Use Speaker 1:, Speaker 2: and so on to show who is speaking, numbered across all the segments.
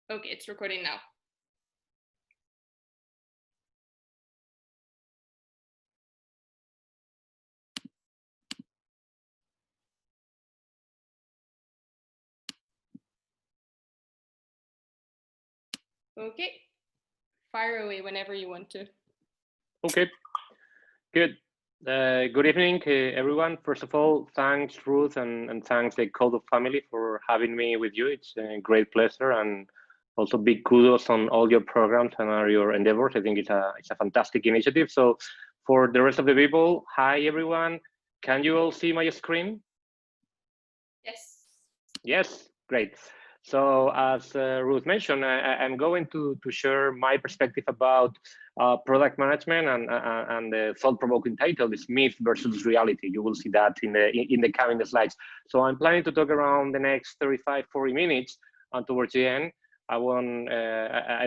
Speaker 1: Okay, it's recording now. Okay, fire away whenever you want to.
Speaker 2: Okay, good. Good evening, everyone. First of all, thanks, Ruth, and thanks the Stakeholder family for having me with you. It's a great pleasure, and also big kudos on all your programs and all your endeavors. I think it's a fantastic initiative. So, for the rest of the people, hi everyone. Can you all see my screen?
Speaker 1: Yes.
Speaker 2: Yes, great. So as Ruth mentioned, I'm going to share my perspective about product management and the thought-provoking title is myth versus reality. You will see that in the coming slides. So I'm planning to talk around the next 35, 40 minutes, and towards the end, I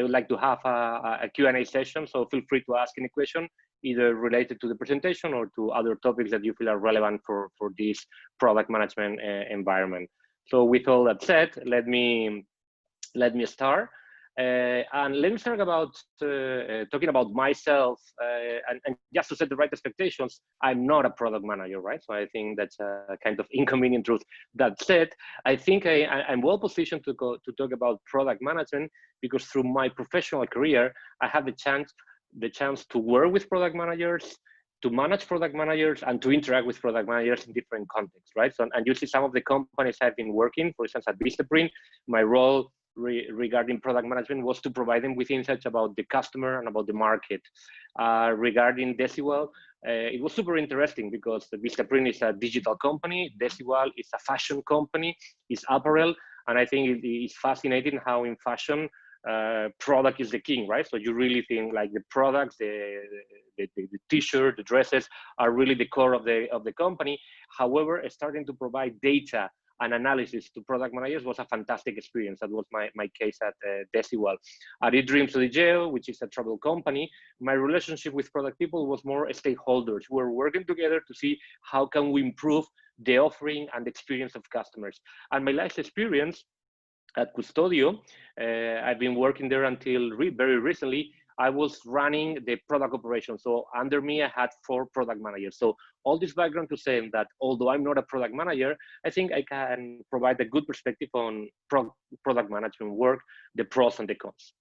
Speaker 2: would like to have a Q&A session. So feel free to ask any question, either related to the presentation or to other topics that you feel are relevant for this product management environment. So with all that said, let me start. And let me start about talking about myself and just to set the right expectations, I'm not a product manager, right? So I think that's a kind of inconvenient truth. That said, I think I'm well positioned to talk about product management because through my professional career, I have the chance to work with product managers, to manage product managers and to interact with product managers in different contexts, right? So, and you see some of the companies I've been working, for instance, at Vistaprint, my role regarding product management was to provide them with insights about the customer and about the market. Regarding Decibel, it was super interesting because Vistaprint is a digital company, Decibel is a fashion company, it's apparel, and I think it's fascinating how in fashion, product is the king, right? So you really think like the products, the t-shirt, the dresses are really the core of the company. However, starting to provide data and analysis to product managers was a fantastic experience. That was my case at Decibel. At eDreams ODJ, which is a travel company, my relationship with product people was more stakeholders. We were working together to see how can we improve the offering and the experience of customers. And my last experience at Custodio, I've been working there until very recently. I was running the product operation. So under me, I had 4 product managers. So all this background to say that although I'm not a product manager, I think I can provide a good perspective on product management work, the pros and the cons.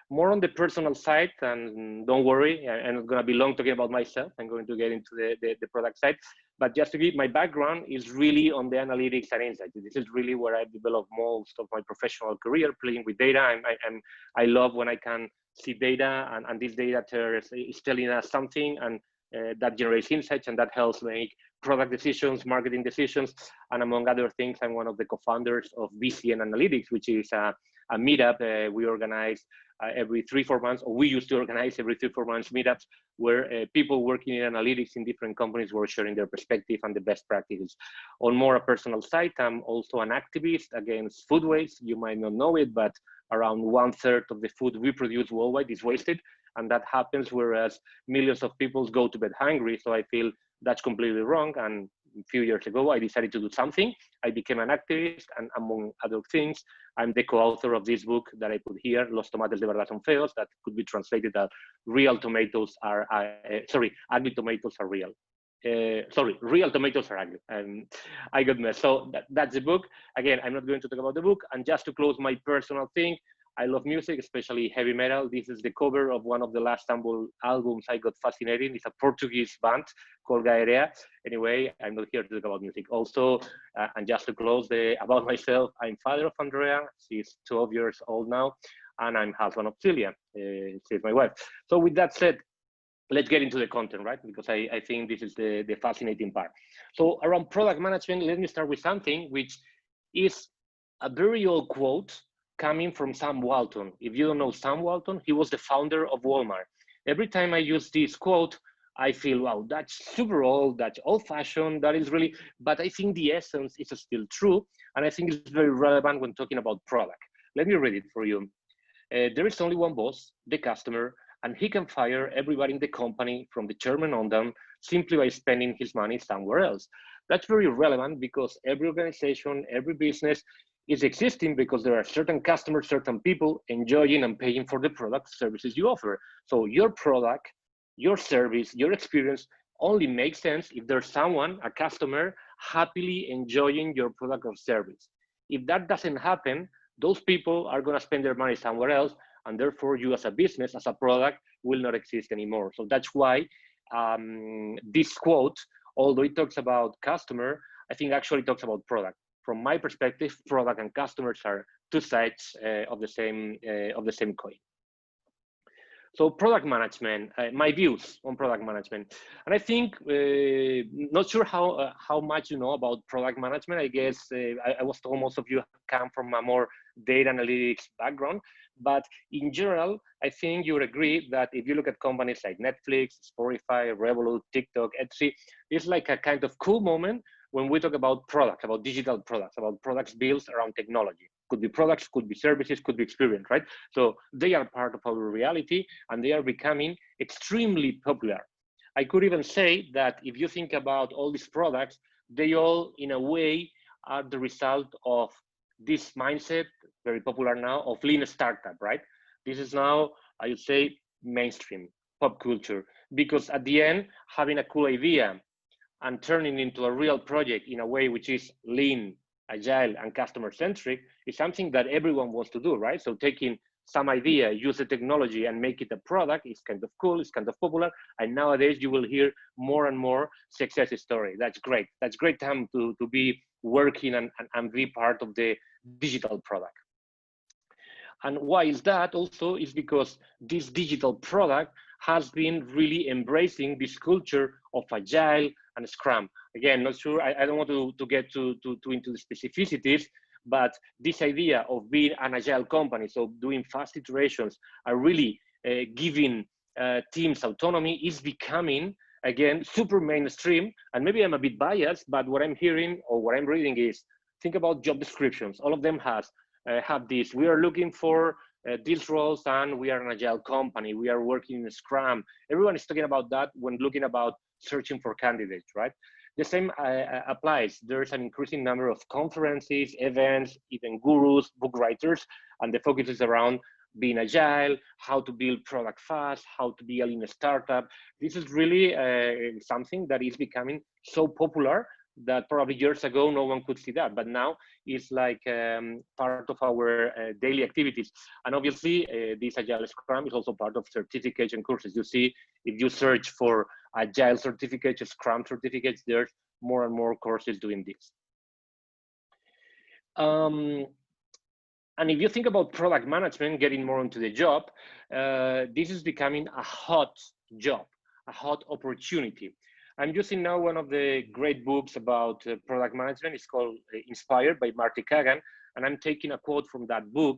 Speaker 2: More on the personal side, and don't worry, I'm not going to be long talking about myself. I'm going to get into the product side. But just to give my background is really on the analytics and insights. This is really where I developed most of my professional career, playing with data. I love when I can see data, and this data is telling us something, and that generates insights, and that helps make product decisions, marketing decisions, and among other things, I'm one of the co-founders of VCN Analytics, which is a meetup we organize every 3-4 months, or we used to organize every 3-4 months meetups where people working in analytics in different companies were sharing their perspective and the best practices. On more a personal side, I'm also an activist against food waste. You might not know it, but around 1/3 of the food we produce worldwide is wasted. And that happens whereas millions of people go to bed hungry. So I feel that's completely wrong. And a few years ago, I decided to do something. I became an activist, and among other things, I'm the co-author of this book that I put here, Los tomates de verdad son feos, that could be translated as real tomatoes are, ugly tomatoes are real. Real tomatoes are ugly. I got messed. So that's the book. Again, I'm not going to talk about the book. And just to close my personal thing, I love music, especially heavy metal. This is the cover of one of the last albums I got fascinating. It's a Portuguese band called Gaerea. Anyway, I'm not here to talk about music. Also, and just to close about myself, I'm father of Andrea. She's 12 years old now, and I'm husband of Celia. She's my wife. So with that said, let's get into the content, right? Because I think this is the fascinating part. So around product management, let me start with something which is a very old quote coming from Sam Walton. If you don't know Sam Walton, he was the founder of Walmart. Every time I use this quote, I feel, wow, that's super old, that's old-fashioned, that is really, but I think the essence is still true, and I think it's very relevant when talking about product. Let me read it for you. There is only one boss, the customer, and he can fire everybody in the company from the chairman on them simply by spending his money somewhere else. That's very relevant because every organization, every business It's existing because there are certain customers, certain people enjoying and paying for the product services you offer. So your product, your service, your experience only makes sense if there's someone, a customer, happily enjoying your product or service. If that doesn't happen, those people are going to spend their money somewhere else, and therefore you as a business, as a product, will not exist anymore. So that's why this quote, although it talks about customer, I think actually talks about product. From my perspective, product and customers are two sides of the same coin. So product management, my views on product management, and I think not sure how much you know about product management. I guess I was told most of you come from a more data analytics background, but in general, I think you would agree that if you look at companies like Netflix, Spotify, Revolut, TikTok, Etsy, it's like a kind of cool moment when we talk about products, about digital products, about products built around technology. Could be products, could be services, could be experience, right? So they are part of our reality and they are becoming extremely popular. I could even say that if you think about all these products, they all, in a way, are the result of this mindset, very popular now, of lean startup, right? This is now, I would say, mainstream pop culture, because at the end, having a cool idea and turning into a real project in a way which is lean, agile, and customer-centric is something that everyone wants to do, right? So taking some idea, use the technology, and make it a product is kind of cool, it's kind of popular, and nowadays you will hear more and more success story. That's great. That's great time to be working and be part of the digital product. And why is that? Also is because this digital product has been really embracing this culture of Agile and Scrum. Again, not sure, I don't want to get too into the specificities, but this idea of being an Agile company, so doing fast iterations, are really giving teams autonomy, is becoming, again, super mainstream. And maybe I'm a bit biased, but what I'm hearing or what I'm reading is, think about job descriptions. All of them have this. We are looking for these roles, and we are an Agile company. We are working in Scrum. Everyone is talking about that when looking about searching for candidates, right? The same applies. There's an increasing number of conferences, events, even gurus, book writers, and the focus is around being agile, how to build product fast, how to be a lean startup. This is really something that is becoming so popular that probably years ago no one could see that, but now it's like part of our daily activities. And obviously this Agile Scrum is also part of certification courses. You see, if you search for Agile certificates, Scrum certificates, there's more and more courses doing this. And if you think about product management, getting more into the job, this is becoming a hot job, a hot opportunity. I'm using now one of the great books about product management. It's called Inspired by Marty Kagan. And I'm taking a quote from that book.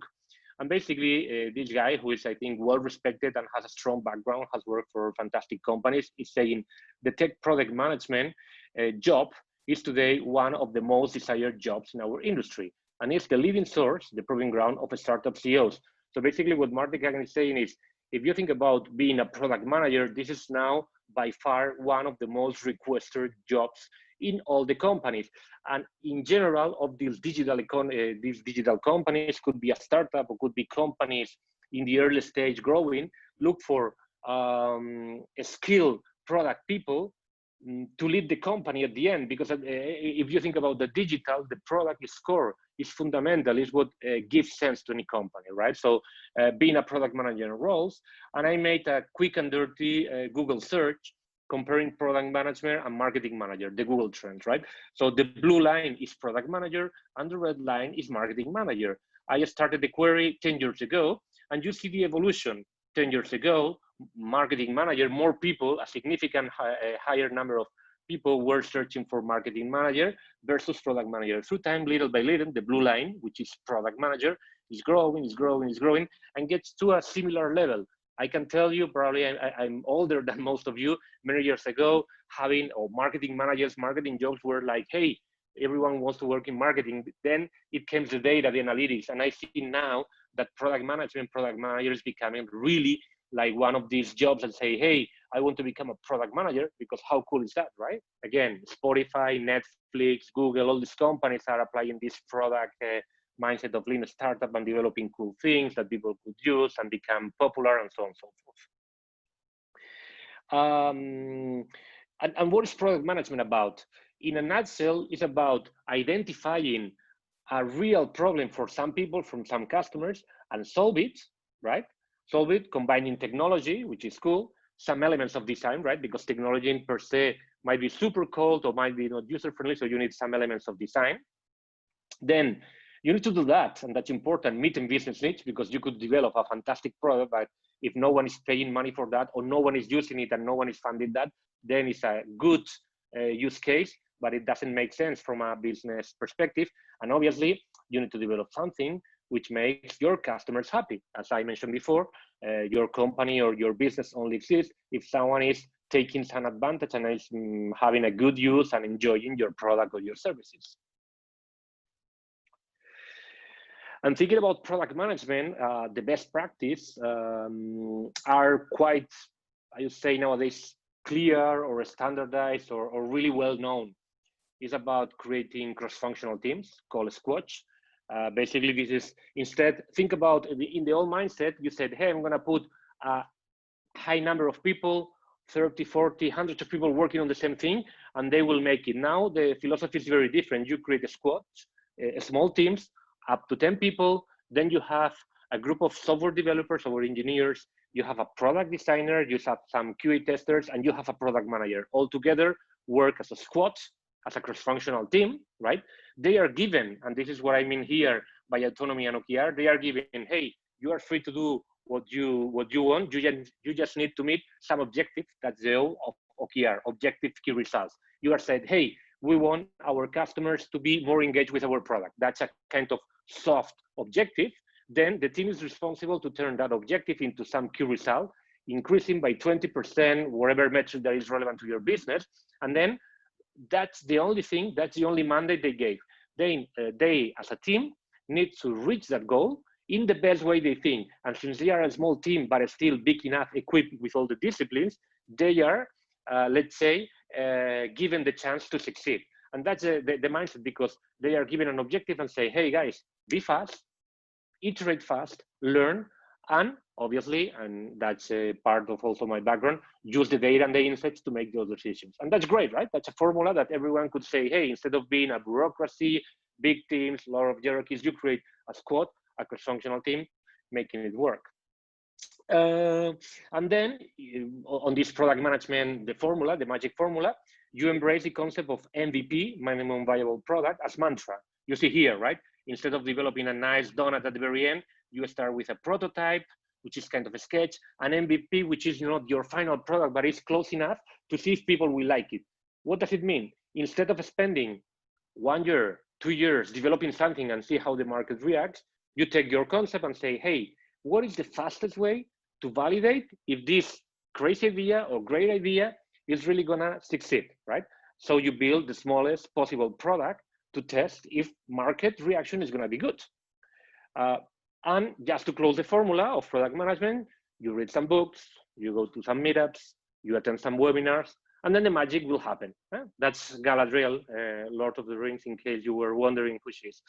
Speaker 2: And basically, this guy, who is, I think, well-respected and has a strong background, has worked for fantastic companies, is saying the tech product management job is today one of the most desired jobs in our industry. And it's the leading source, the proving ground of startup CEOs. So basically what Marty Kagan is saying is, if you think about being a product manager, this is now by far one of the most requested jobs in all the companies. And in general, of these digital companies, could be a startup or could be companies in the early stage growing, look for skilled product people to lead the company at the end. Because if you think about the digital, the product is core, is fundamental, is what gives sense to any company, right? So being a product manager roles, and I made a quick and dirty Google search comparing product management and marketing manager, the Google trends, right? So the blue line is product manager and the red line is marketing manager. I started the query 10 years ago, and you see the evolution. 10 years ago, marketing manager, more people, a significant higher number of people were searching for marketing manager versus product manager. Through time, little by little, the blue line, which is product manager, is growing, and gets to a similar level. I can tell you, probably I'm older than most of you, many years ago, having marketing managers, marketing jobs were like, hey, everyone wants to work in marketing. Then it came the data, the analytics, and I see now that product management, product manager is becoming really like one of these jobs and say, hey, I want to become a product manager, because how cool is that, right? Again, Spotify, Netflix, Google, all these companies are applying this product mindset of lean startup and developing cool things that people could use and become popular and so on and so forth. And what is product management about? In a nutshell, it's about identifying a real problem for some people, from some customers, and solve it, right? Solve it, combining technology, which is cool, some elements of design, right? Because technology in per se might be super cold or might be not user-friendly, so you need some elements of design. Then you need to do that, and that's important, meeting business needs, because you could develop a fantastic product, but if no one is paying money for that, or no one is using it and no one is funding that, then it's a good use case, but it doesn't make sense from a business perspective. And obviously, you need to develop something which makes your customers happy. As I mentioned before, your company or your business only exists if someone is taking some advantage and is having a good use and enjoying your product or your services. And thinking about product management, the best practice are quite, I would say nowadays, clear or standardized or really well known. It's about creating cross-functional teams called squads. Basically, this is, instead, think about in the old mindset, you said, hey, I'm going to put a high number of people, 30, 40, hundreds of people working on the same thing, and they will make it. Now, the philosophy is very different. You create a squad, small teams, up to 10 people. Then you have a group of software developers or engineers. You have a product designer, you have some QA testers, and you have a product manager. All together work as a squad, as a cross-functional team, right? They are given, and this is what I mean here by autonomy and OKR, they are given, hey, you are free to do what you want. You just need to meet some objectives. That's the O of OKR, objective key results. You are said, hey, we want our customers to be more engaged with our product. That's a kind of soft objective. Then the team is responsible to turn that objective into some key result, increasing by 20%, whatever metric that is relevant to your business. And then that's the only thing, that's the only mandate they gave. They as a team, need to reach that goal in the best way they think. And since they are a small team, but still big enough, equipped with all the disciplines, they are, let's say, given the chance to succeed. And that's the mindset, because they are given an objective and say, hey guys, be fast, iterate fast, learn, and obviously, and that's a part of also my background, use the data and the insights to make those decisions. And that's great, right? That's a formula that everyone could say, hey, instead of being a bureaucracy, big teams, a lot of hierarchies, you create a squad, a cross-functional team, making it work. And then on this product management, the formula, the magic formula, you embrace the concept of MVP, minimum viable product, as mantra. You see here, right? Instead of developing a nice donut at the very end, you start with a prototype, which is kind of a sketch, an MVP, which is not your final product, but it's close enough to see if people will like it. What does it mean? Instead of spending 1 year, 2 years developing something and see how the market reacts, you take your concept and say, hey, what is the fastest way to validate if this crazy idea or great idea is really gonna succeed, right? So you build the smallest possible product to test if market reaction is gonna be good. And just to close the formula of product management, you read some books, you go to some meetups, you attend some webinars, and then the magic will happen. That's Galadriel, Lord of the Rings, in case you were wondering who she is.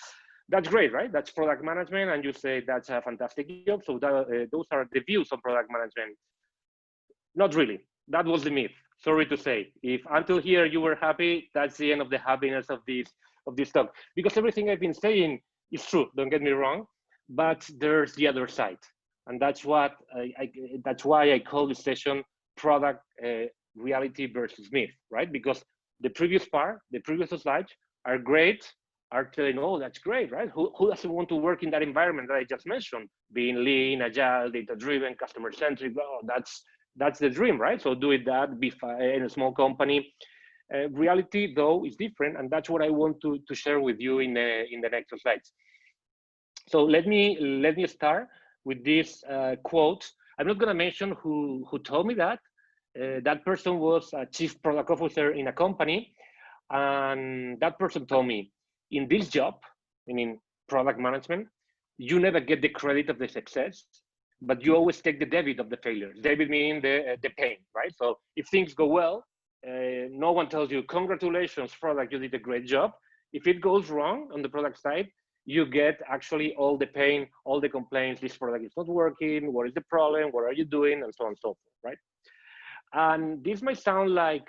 Speaker 2: That's great, right? That's product management, and you say that's a fantastic job. So that, those are the views on product management. Not really. That was the myth. Sorry to say. If until here you were happy, that's the end of the happiness of this talk. Because everything I've been saying is true. Don't get me wrong, but there's the other side, and that's what that's why I call this session product reality versus myth, right? Because the previous part, the previous slides are great, are telling, oh, that's great, right? Who doesn't want to work in that environment that I just mentioned? Being lean, agile, data-driven, customer-centric, oh, that's the dream, right? So do it that, be in a small company. Reality, though, is different, and that's what I want to share with you in the next slides. So let me start with this quote. I'm not going to mention who told me that. That person was a chief product officer in a company, and that person told me, in this job, meaning product management, you never get the credit of the success, but you always take the debit of the failure. Debit meaning the pain, right? So if things go well, no one tells you, congratulations, product, you did a great job. If it goes wrong on the product side, you get actually all the pain, all the complaints, this product is not working, what is the problem, what are you doing, and so on and so forth, right? And this might sound like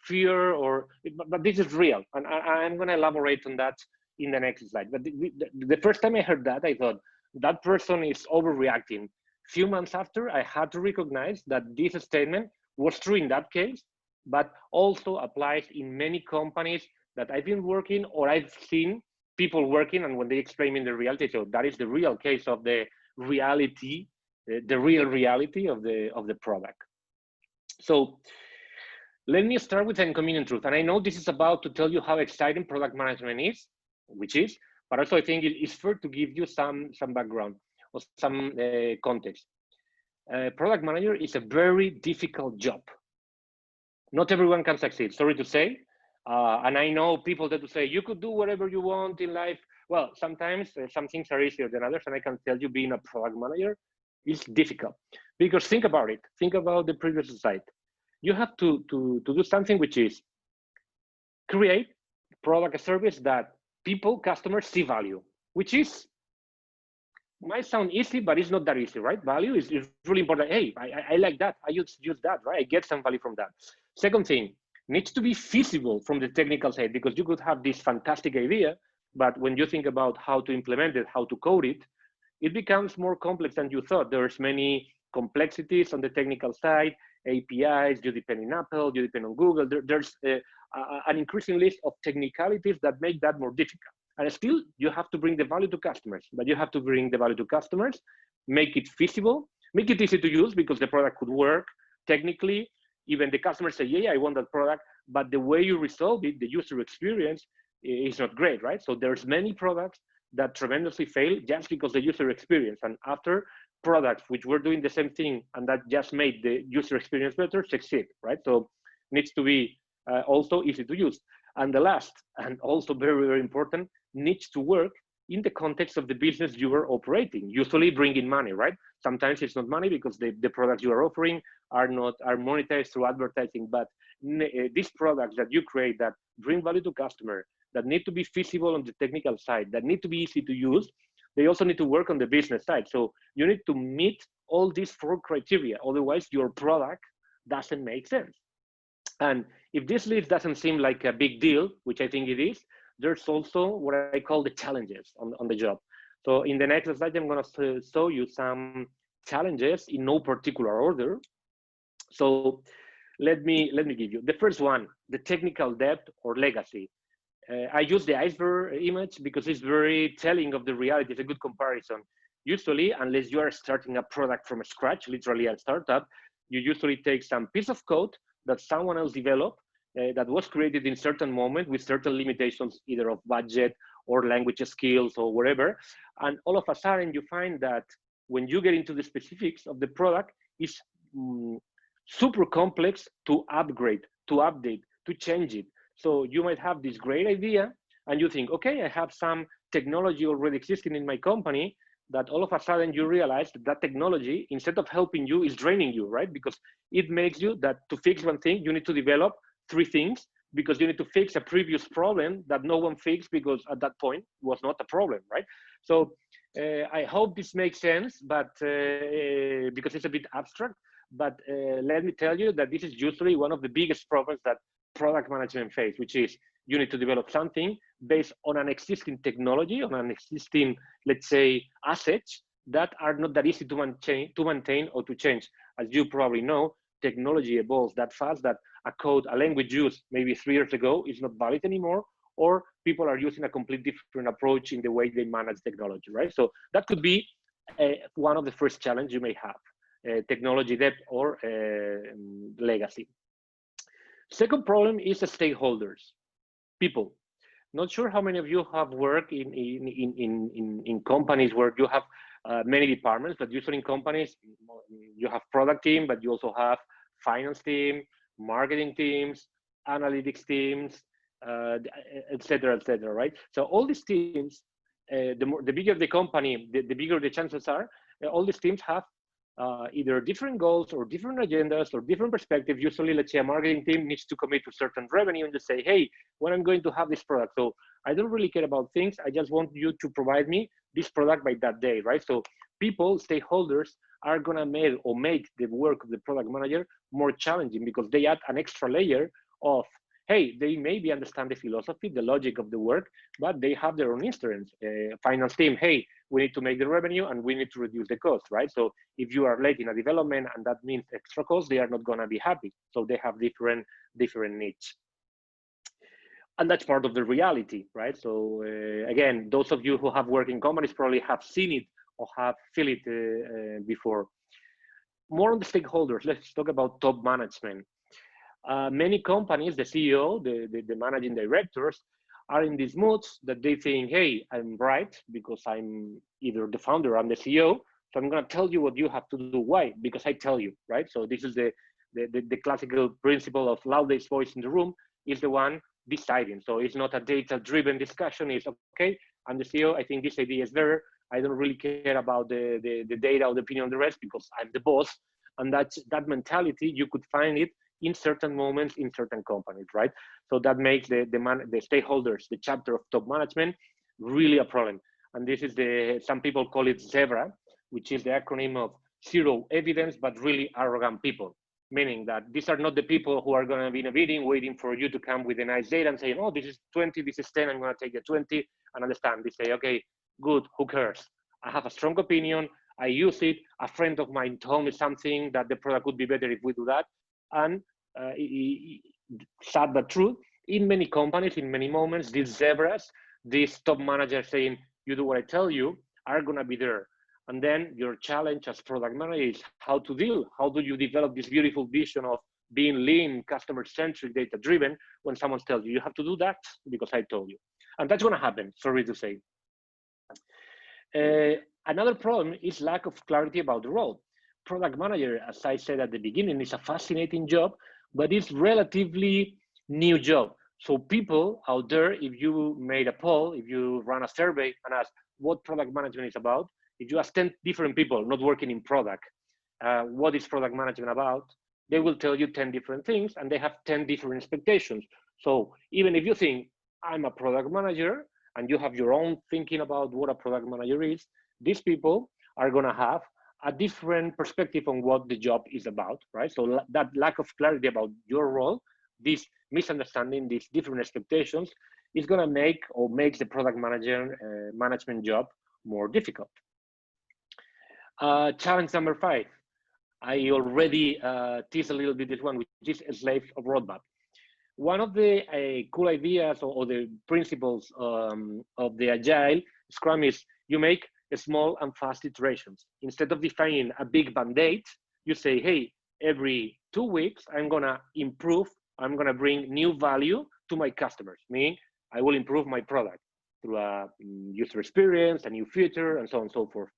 Speaker 2: fear, but this is real. And I'm going to elaborate on that in the next slide. But the first time I heard that, I thought that person is overreacting. Few months after, I had to recognize that this statement was true in that case, but also applies in many companies that I've been working or I've seen people working. And when they explain me the reality, so that is the real case of the reality, the real reality of the product. So let me start with an inconvenient truth. And I know this is about to tell you how exciting product management is, which is, but also I think it's fair to give you some background or some context. Product manager is a very difficult job. Not everyone can succeed, sorry to say. And I know people that will say, you could do whatever you want in life. Well, sometimes some things are easier than others. And I can tell you being a product manager is difficult. Because think about it. Think about the previous slide. You have to do something which is create product, a service that people, customers see value, which is, might sound easy, but it's not that easy, right? Value is really important. Hey, I like that. I use that, right? I get some value from that. Second thing, needs to be feasible from the technical side, because you could have this fantastic idea, but when you think about how to implement it, how to code it, it becomes more complex than you thought. There's many complexities on the technical side, APIs, you depend on Apple, you depend on Google. There's an increasing list of technicalities that make that more difficult. And still, you have to bring the value to customers, but you have to bring the value to customers, make it feasible, make it easy to use because the product could work technically. Even the customers say, yeah, I want that product, but the way you resolve it, the user experience is not great, right? So there's many products that tremendously fail just because the user experience, and after products which were doing the same thing and that just made the user experience better succeed, right? So needs to be also easy to use. And the last, and also very, very important, needs to work in the context of the business you are operating, usually bringing money, right? Sometimes it's not money because the products you are offering are monetized through advertising, but these products that you create that bring value to customer, that need to be feasible on the technical side, that need to be easy to use, they also need to work on the business side. So you need to meet all these 4 criteria, otherwise your product doesn't make sense. And if this list doesn't seem like a big deal, which I think it is, there's also what I call the challenges on the job. So in the next slide, I'm going to show you some challenges in no particular order. So let me give you the first one: the technical debt or legacy. I use the iceberg image because it's very telling of the reality. It's a good comparison. Usually, unless you are starting a product from scratch, literally a startup, you usually take some piece of code that someone else developed that was created in certain moment with certain limitations, either of budget or language skills or whatever. And all of a sudden, you find that when you get into the specifics of the product, it's super complex to upgrade, to update, to change it. So you might have this great idea and you think, okay, I have some technology already existing in my company, that all of a sudden you realize that that technology, instead of helping you, is draining you, right? Because it makes you that to fix one thing, you need to develop 3 things because you need to fix a previous problem that no one fixed because at that point was not a problem, right? So I hope this makes sense, but because it's a bit abstract, but let me tell you that this is usually one of the biggest problems that product management face, which is you need to develop something based on an existing technology, on an existing, let's say, assets that are not that easy to maintain or to change. As you probably know, technology evolves that fast that a language used maybe 3 years ago is not valid anymore, or people are using a completely different approach in the way they manage technology, right? So that could be one of the first challenges you may have, technology debt or legacy. Second problem is the stakeholders, people. Not sure how many of you have worked in companies where you have many departments, but usually in companies, you have product team, but you also have finance team, marketing teams, analytics teams, et cetera, right? So all these teams, the bigger the company, the bigger the chances are, all these teams have either different goals or different agendas or different perspectives. Usually, let's say a marketing team needs to commit to certain revenue and just say, hey, when I'm going to have this product. So I don't really care about things. I just want you to provide me this product by that day, right? So people, stakeholders, are gonna make the work of the product manager more challenging because they add an extra layer of, hey, they maybe understand the philosophy, the logic of the work, but they have their own instruments. Finance team, hey, we need to make the revenue and we need to reduce the cost, right? So if you are late in a development and that means extra cost, they are not gonna be happy. So they have different needs. And that's part of the reality, right? So again, those of you who have worked in companies probably have seen it or have felt it before. More on the stakeholders, let's talk about top management. Many companies, the CEO, the managing directors, are in these moods that they think, hey, I'm right because I'm either the founder, I'm the CEO, so I'm gonna tell you what you have to do. Why? Because I tell you, right? So this is the classical principle of loudest voice in the room is the one deciding. So it's not a data-driven discussion. It's okay, I'm the CEO, I think this idea is better. I don't really care about the data or the opinion of the rest because I'm the boss. And that mentality, you could find it in certain moments in certain companies, right? So that makes the stakeholders, the chapter of top management, really a problem. And this is some people call it ZEBRA, which is the acronym of zero evidence, but really arrogant people. Meaning that these are not the people who are going to be in a meeting waiting for you to come with a nice data and saying, oh, this is 20, this is 10, I'm going to take the 20 and understand. They say, okay, good, who cares? I have a strong opinion, I use it. A friend of mine told me something that the product would be better if we do that. And sad but true, in many companies, in many moments, these zebras, these top managers saying, you do what I tell you, are going to be there. And then your challenge as product manager is how to deal. How do you develop this beautiful vision of being lean, customer-centric, data-driven when someone tells you, you have to do that because I told you. And that's going to happen, sorry to say. Another problem is lack of clarity about the role. Product manager, as I said at the beginning, is a fascinating job, but it's relatively new job. So people out there, if you made a poll, if you run a survey and ask what product management is about, if you ask 10 different people not working in product, what is product management about, they will tell you 10 different things and they have 10 different expectations. So even if you think I'm a product manager and you have your own thinking about what a product manager is, these people are gonna have a different perspective on what the job is about, right? So that lack of clarity about your role, this misunderstanding, these different expectations is gonna make or makes the product manager management job more difficult. Challenge number 5. I already teased a little bit this one, which is a slave of roadmap. One of the cool ideas or the principles of the Agile Scrum is you make small and fast iterations. Instead of defining a big band-aid, you say, hey, every 2 weeks, I'm gonna improve, I'm gonna bring new value to my customers, meaning I will improve my product through a user experience, a new feature, and so on and so forth.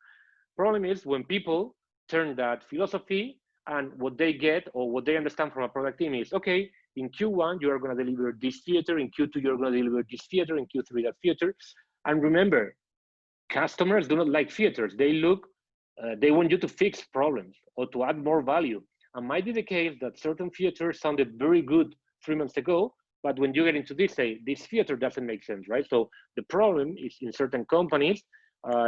Speaker 2: Problem is when people turn that philosophy and what they get or what they understand from a product team is, okay, in Q1, you are going to deliver this feature, in Q2, you're going to deliver this feature, in Q3, that feature. And remember, customers do not like features. They want you to fix problems or to add more value. And might be the case that certain features sounded very good 3 months ago, but when you get into this, say, this feature doesn't make sense, right? So the problem is in certain companies,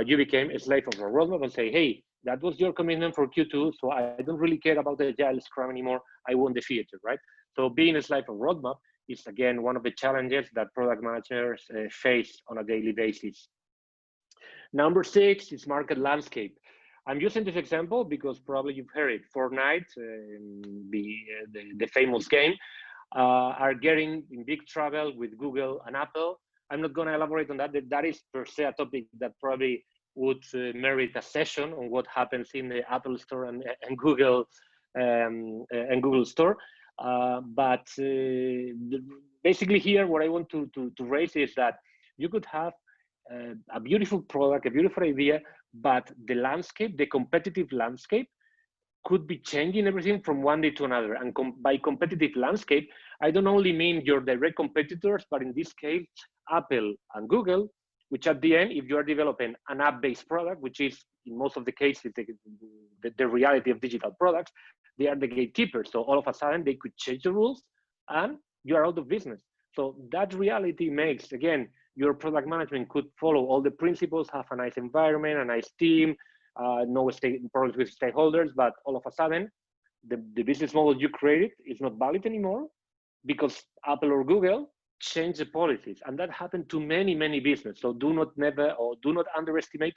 Speaker 2: you became a slave of a roadmap and say, hey, that was your commitment for Q2, so I don't really care about the Agile Scrum anymore. I want the feature, right? So being a slave of roadmap is, again, one of the challenges that product managers face on a daily basis. Number 6 is market landscape. I'm using this example because probably you've heard it. Fortnite, the famous game, are getting in big trouble with Google and Apple. I'm not going to elaborate on that. That is per se a topic that probably would merit a session on what happens in the Apple Store and Google Store. But basically here, what I want to raise is that you could have a beautiful product, a beautiful idea, but the landscape, the competitive landscape, could be changing everything from one day to another. And by competitive landscape, I don't only mean your direct competitors, but in this case, Apple and Google, which at the end, if you are developing an app-based product, which is in most of the cases the reality of digital products, they are the gatekeepers. So all of a sudden, they could change the rules and you are out of business. So that reality makes, again, your product management could follow all the principles, have a nice environment, a nice team, no problems with stakeholders, but all of a sudden, the business model you created is not valid anymore because Apple or Google changed the policies. And that happened to many, many businesses. So do not underestimate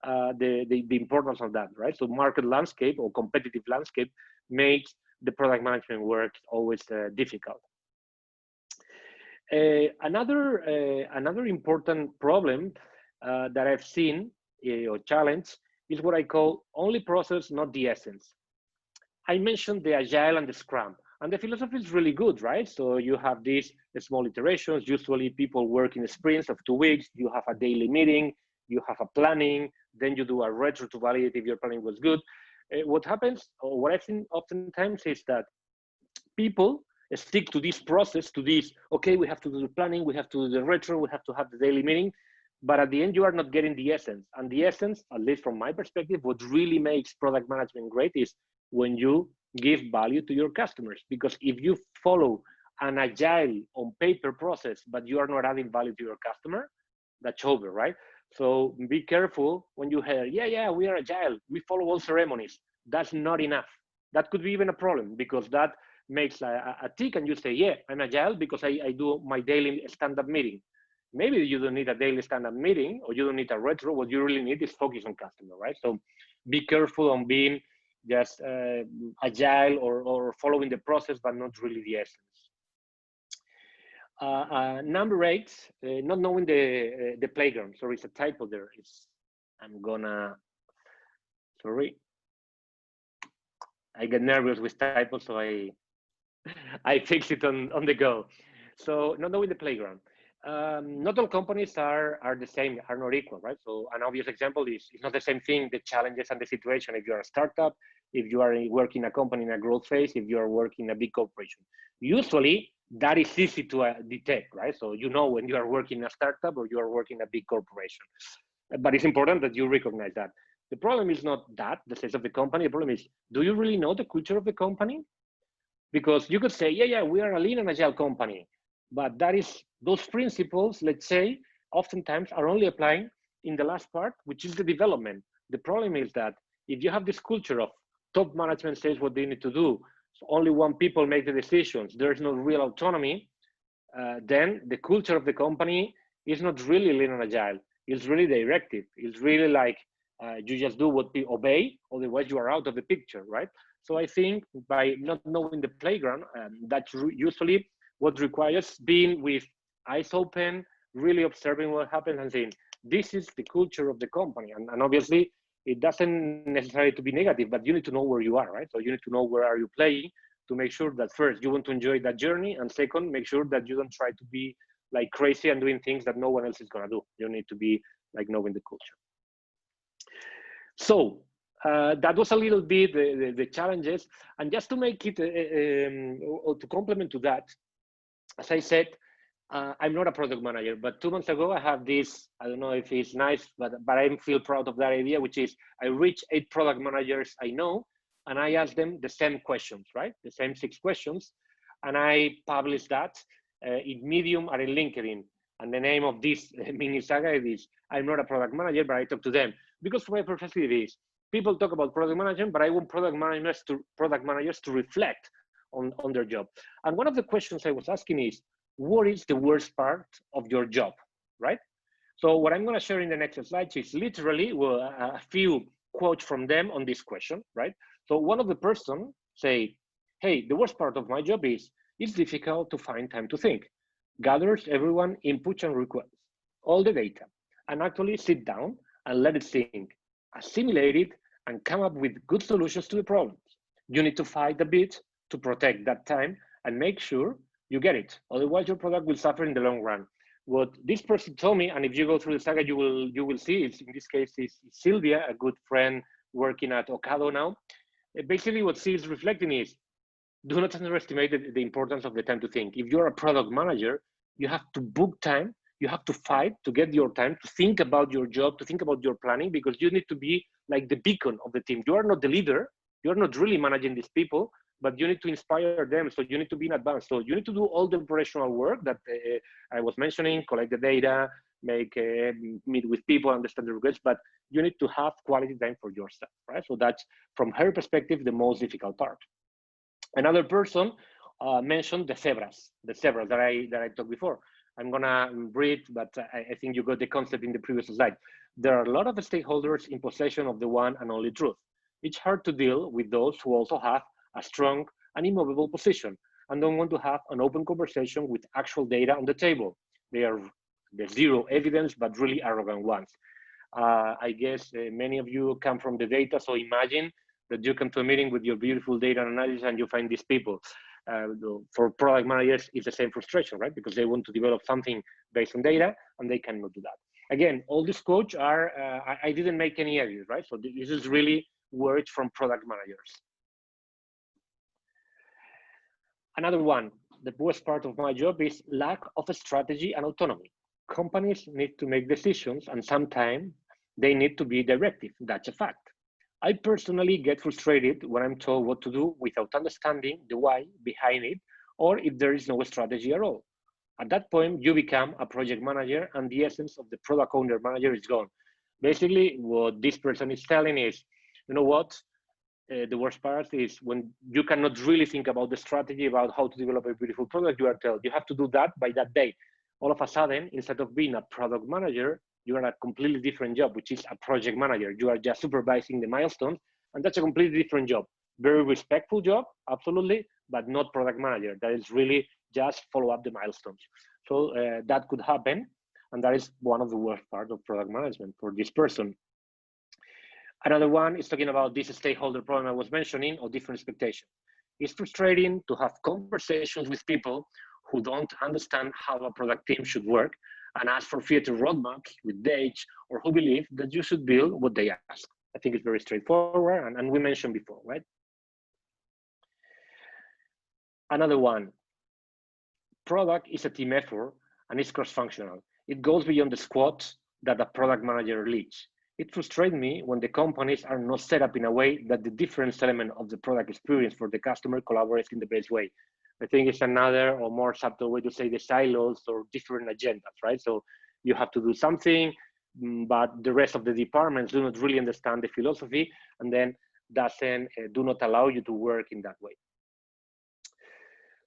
Speaker 2: the importance of that, right? So market landscape or competitive landscape makes the product management work always difficult. Another important problem that I've seen or challenge is what I call only process, not the essence. I mentioned the Agile and the Scrum, and the philosophy is really good, right? So you have these small iterations. Usually people work in sprints of 2 weeks. You have a daily meeting, you have a planning, then you do a retro to validate if your planning was good. What happens, or what I've seen oftentimes, is that people stick to this process, to this, okay, we have to do the planning, we have to do the retro, we have to have the daily meeting, but at the end you are not getting the essence. And the essence, at least from my perspective, what really makes product management great is when you give value to your customers. Because if you follow an agile on paper process, but you are not adding value to your customer, that's over, right? So be careful when you hear, yeah, we are agile, we follow all ceremonies. That's not enough. That could be even a problem, because that makes a tick and you say, yeah, I'm agile because I do my daily stand-up meeting. Maybe you don't need a daily stand-up meeting, or you don't need a retro. What you really need is focus on customer, right? So be careful on being just agile or following the process, but not really the essence. Number 8, not knowing the playground. Sorry, it's a typo there. Sorry. I get nervous with typos, so I fix it on the go. So not knowing the playground. Not all companies are the same, are not equal, right? So an obvious example is it's not the same thing, the challenges and the situation, if you are a startup, if you are working in a company in a growth phase, if you are working in a big corporation. Usually that is easy to detect, right? So you know when you are working in a startup or you are working in a big corporation. But it's important that you recognize that. The problem is not that, the size of the company. The problem is, do you really know the culture of the company? Because you could say, yeah, we are a lean and agile company, but that is, those principles, let's say, oftentimes are only applying in the last part, which is the development. The problem is that if you have this culture of top management says what they need to do, so only one people make the decisions, there's no real autonomy, then the culture of the company is not really lean and agile. It's really directive. It's really like you just do what we obey, otherwise you are out of the picture, right? So I think by not knowing the playground, that's usually what requires being with eyes open, really observing what happens and saying, this is the culture of the company. And obviously, it doesn't necessarily to be negative, but you need to know where you are, right? So you need to know where are you playing to make sure that first, you want to enjoy that journey, and second, make sure that you don't try to be like crazy and doing things that no one else is gonna do. You need to be like knowing the culture. So that was a little bit the challenges. And just to make it, or to complement to that, as I said, I'm not a product manager, but 2 months ago, I have this, I don't know if it's nice, but I feel proud of that idea, which is I reach 8 product managers I know, and I ask them the same questions, right? The same 6 questions. And I publish that in Medium or in LinkedIn. And the name of this mini saga is, I'm not a product manager, but I talk to them. Because from my perspective is, people talk about product management, but I want product managers to reflect on their job. And one of the questions I was asking is, what is the worst part of your job, right? So what I'm going to share in the next slide is literally a few quotes from them on this question, right? So one of the person say, hey, the worst part of my job is it's difficult to find time to think. Gathers everyone inputs and requests, all the data, and actually sit down and let it sink, assimilate it, and come up with good solutions to the problems. You need to fight a bit to protect that time and make sure you get it. Otherwise, your product will suffer in the long run. What this person told me, and if you go through the saga, you will see, it's, in this case, is Sylvia, a good friend working at Ocado now. Basically, what she is reflecting is, do not underestimate the importance of the time to think. If you're a product manager, you have to book time, you have to fight to get your time to think about your job, to think about your planning, because you need to be like the beacon of the team. You are not the leader, you're not really managing these people, but you need to inspire them. So you need to be in advance. So you need to do all the operational work that I was mentioning, collect the data, meet with people, understand the requests, but you need to have quality time for yourself, right? So that's, from her perspective, the most difficult part. Another person mentioned the zebras that I talked before. I'm gonna read, but I think you got the concept in the previous slide. There are a lot of stakeholders in possession of the one and only truth. It's hard to deal with those who also have a strong and immovable position and don't want to have an open conversation with actual data on the table. They are the zero evidence, but really arrogant ones. I guess many of you come from the data, so imagine that you come to a meeting with your beautiful data analysis and you find these people. For product managers, it's the same frustration, right? Because they want to develop something based on data and they cannot do that. Again, all these quotes are, I didn't make any edits, right? So this is really words from product managers. Another one, the worst part of my job is lack of a strategy and autonomy. Companies need to make decisions and sometimes they need to be directive. That's a fact. I personally get frustrated when I'm told what to do without understanding the why behind it, or if there is no strategy at all. At that point, you become a project manager and the essence of the product owner manager is gone. Basically, what this person is telling is, you know what? The worst part is when you cannot really think about the strategy about how to develop a beautiful product, you are told you have to do that by that day. All of a sudden, instead of being a product manager, you are a completely different job, which is a project manager. You are just supervising the milestones, and that's a completely different job. Very respectful job, absolutely, but not product manager. That is really just follow up the milestones. So that could happen, and that is one of the worst parts of product management for this person. Another one is talking about this stakeholder problem I was mentioning, or different expectations. It's frustrating to have conversations with people who don't understand how a product team should work and ask for future roadmaps with dates, or who believe that you should build what they ask. I think it's very straightforward, and we mentioned before, right? Another one, product is a team effort and it's cross-functional. It goes beyond the squads that a product manager leads. It frustrates me when the companies are not set up in a way that the different element of the product experience for the customer collaborates in the best way. I think it's another or more subtle way to say the silos or different agendas, right? So you have to do something, but the rest of the departments do not really understand the philosophy, and then do not allow you to work in that way.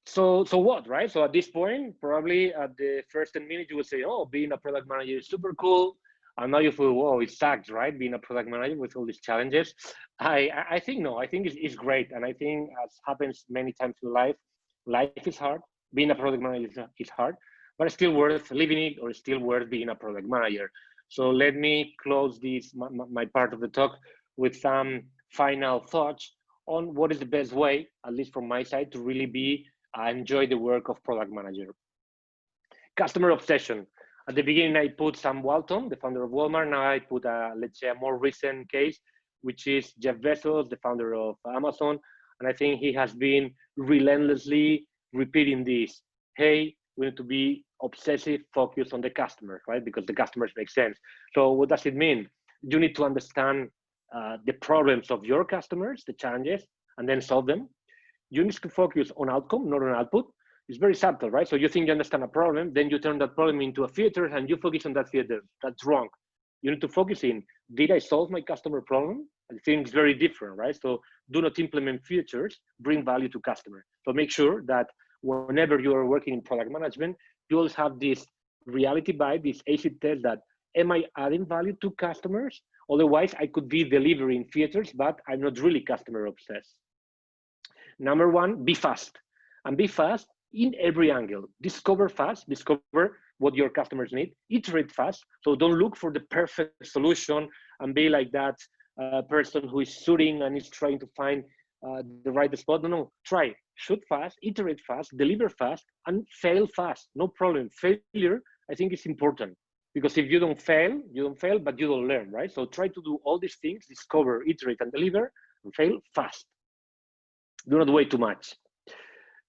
Speaker 2: So what, right? So at this point, probably at the first 10 minutes, you will say, oh, being a product manager is super cool. And now you feel, whoa, it sucks, right? Being a product manager with all these challenges. I think no, I think it's great. And I think, as happens many times in life is hard. Being a product manager is hard, but it's still worth living it, or it's still worth being a product manager. So let me close this, my part of the talk, with some final thoughts on what is the best way, at least from my side, to really enjoy the work of product manager. Customer obsession. At the beginning, I put Sam Walton, the founder of Walmart. Now I put, let's say, a more recent case, which is Jeff Bezos, the founder of Amazon. And I think he has been relentlessly repeating this. Hey, we need to be obsessive, focused on the customers, right? Because the customers make sense. So what does it mean? You need to understand the problems of your customers, the challenges, and then solve them. You need to focus on outcome, not on output. It's very subtle, right? So you think you understand a problem, then you turn that problem into a feature and you focus on that feature. That's wrong. You need to focus in, did I solve my customer problem? I think it's very different, right? So do not implement features, bring value to customers. So make sure that whenever you are working in product management, you always have this reality bias, this acid test that, am I adding value to customers? Otherwise, I could be delivering features, but I'm not really customer obsessed. Number one, be fast. And be fast in every angle. Discover fast, discover what your customers need, iterate fast. So don't look for the perfect solution and be like that person who is shooting and is trying to find the right spot. No, try, shoot fast, iterate fast, deliver fast, and fail fast. No problem. Failure, I think, is important, because if you don't fail, but you don't learn, right? So try to do all these things, discover, iterate, and deliver, and fail fast. Do not wait too much.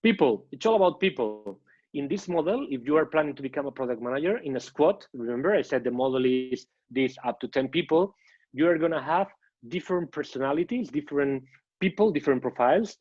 Speaker 2: People, it's all about people. In this model, if you are planning to become a product manager in a squad, remember I said the model is this up to 10 people, you are gonna have different personalities, different people, different profiles,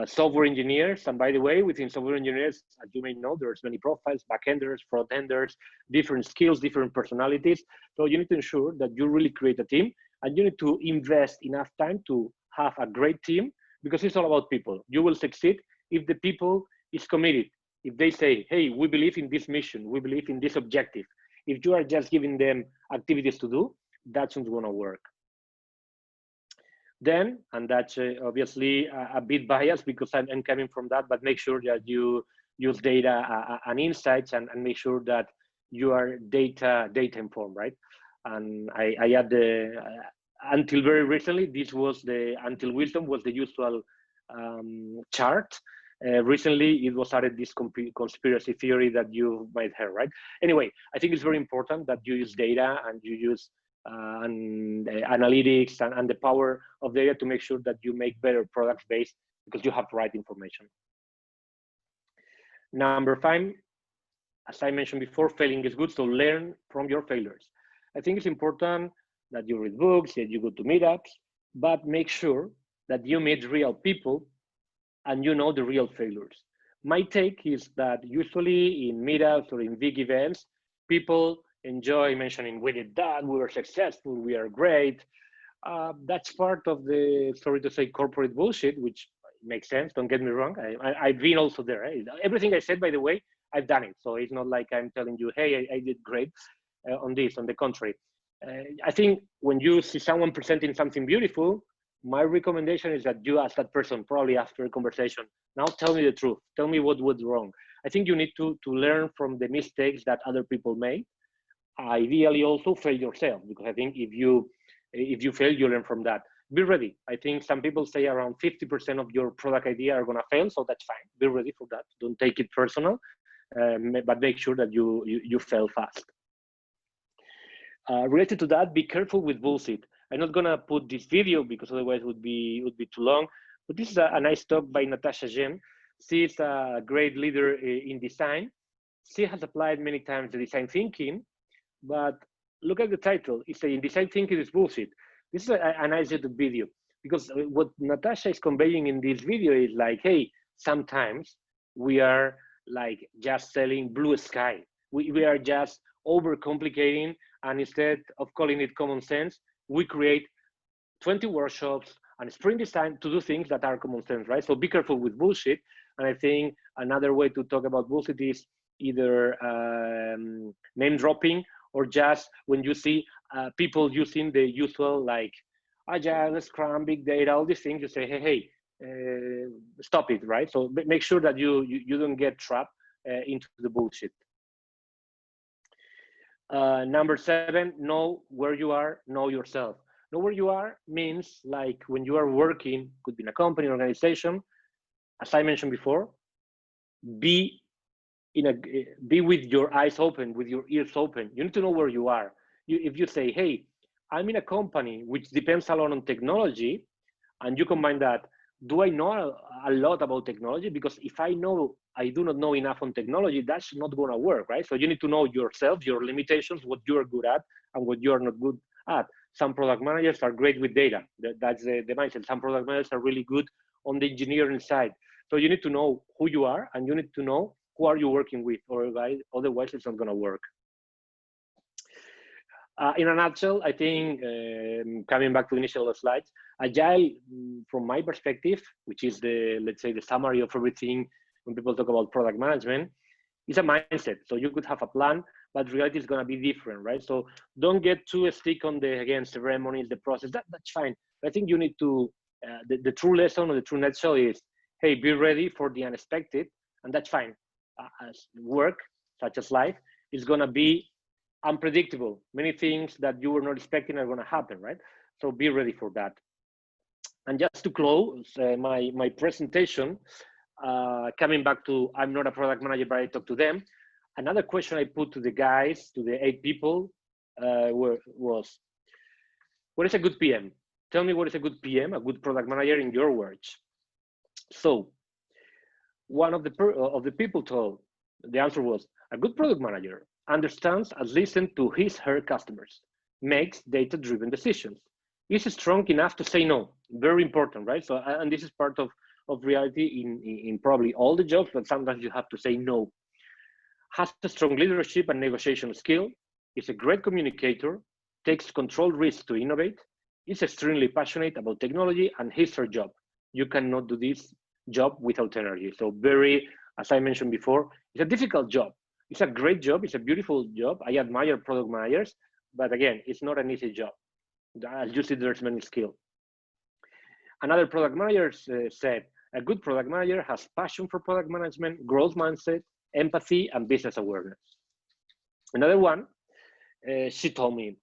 Speaker 2: software engineers. And by the way, within software engineers, as you may know, there's many profiles, backenders, front-enders, different skills, different personalities. So you need to ensure that you really create a team, and you need to invest enough time to have a great team, because it's all about people. You will succeed if the people is committed. If they say, hey, we believe in this mission, we believe in this objective. If you are just giving them activities to do, that's not going to work. Then, and that's obviously a bit biased because I'm coming from that, but make sure that you use data and insights, and make sure that you are data informed, right? And I add the until very recently, this was the until wisdom was the usual chart. Recently, it was added this conspiracy theory that you might have, right? Anyway, I think it's very important that you use data and you use and analytics and the power of data to make sure that you make better products based because you have the right information. Number 5, as I mentioned before, failing is good, so learn from your failures. I think it's important that you read books, that you go to meetups, but make sure that you meet real people and you know the real failures. My take is that usually in meetups or in big events, people enjoy mentioning, we did that, we were successful, we are great. That's part of the, sorry to say, corporate bullshit, which makes sense, don't get me wrong. I've been also there. Eh? Everything I said, by the way, I've done it. So it's not like I'm telling you, hey, I did great on this, on the contrary. I think when you see someone presenting something beautiful, my recommendation is that you ask that person, probably after a conversation, now tell me the truth, tell me what was wrong. I think you need to learn from the mistakes that other people made. Ideally also fail yourself, because I think if you fail, you learn from that. Be ready. I think some people say around 50% of your product idea are gonna fail, so that's fine. Be ready for that. Don't take it personal, but make sure that you fail fast. Related to that, be careful with bullshit. I'm not gonna put this video because otherwise it would be too long. But this is a nice talk by Natasha Jen. She's a great leader in design. She has applied many times the design thinking, but look at the title. It's saying design thinking is bullshit. This is a nice YouTube video, because what Natasha is conveying in this video is like, hey, sometimes we are like just selling blue sky. We are just overcomplicating, and instead of calling it common sense, we create 20 workshops and sprint design to do things that are common sense, right? So be careful with bullshit. And I think another way to talk about bullshit is either name dropping, or just when you see people using the usual like Agile, Scrum, big data, all these things, you say, hey, stop it, right? So make sure that you don't get trapped into the bullshit. Number 7, know where you are, know yourself. Know where you are means like when you are working, could be in a company, organization, as I mentioned before, be with your eyes open, with your ears open. You need to know where you are. If you say, hey, I'm in a company which depends a lot on technology, and you combine that, do I know a lot about technology? Because if I know I do not know enough on technology, that's not going to work, right? So you need to know yourself, your limitations, what you're good at and what you're not good at. Some product managers are great with data. That's the mindset. Some product managers are really good on the engineering side. So you need to know who you are, and you need to know who are you working with, or otherwise it's not going to work. In a nutshell, I think, coming back to the initial slides, Agile, from my perspective, which is let's say the summary of everything when people talk about product management, is a mindset. So you could have a plan, but reality is going to be different, right? So don't get too stick on the ceremonies, the process. That's fine. But I think you need to, the true lesson or the true nutshell is, hey, be ready for the unexpected, and that's fine. As work, such as life, is going to be unpredictable. Many things that you were not expecting are going to happen, right? So be ready for that. And just to close my presentation, coming back to, I'm not a product manager, but I talk to them. Another question I put to the guys, to the 8 people, was, what is a good PM? Tell me what is a good PM, a good product manager in your words. So one of the people told, the answer was, a good product manager understands and listens to her customers, makes data-driven decisions, is strong enough to say no. Very important, right? So, and this is part of of reality in probably all the jobs, but sometimes you have to say no. Has a strong leadership and negotiation skill, is a great communicator, takes controlled risks to innovate, is extremely passionate about technology, and hates her job. You cannot do this job without energy. So very, as I mentioned before, it's a difficult job. It's a great job. It's a beautiful job. I admire product managers, but again, it's not an easy job. As you see, there's many skills. Another product manager said, a good product manager has passion for product management, growth mindset, empathy, and business awareness. Another one, she told me,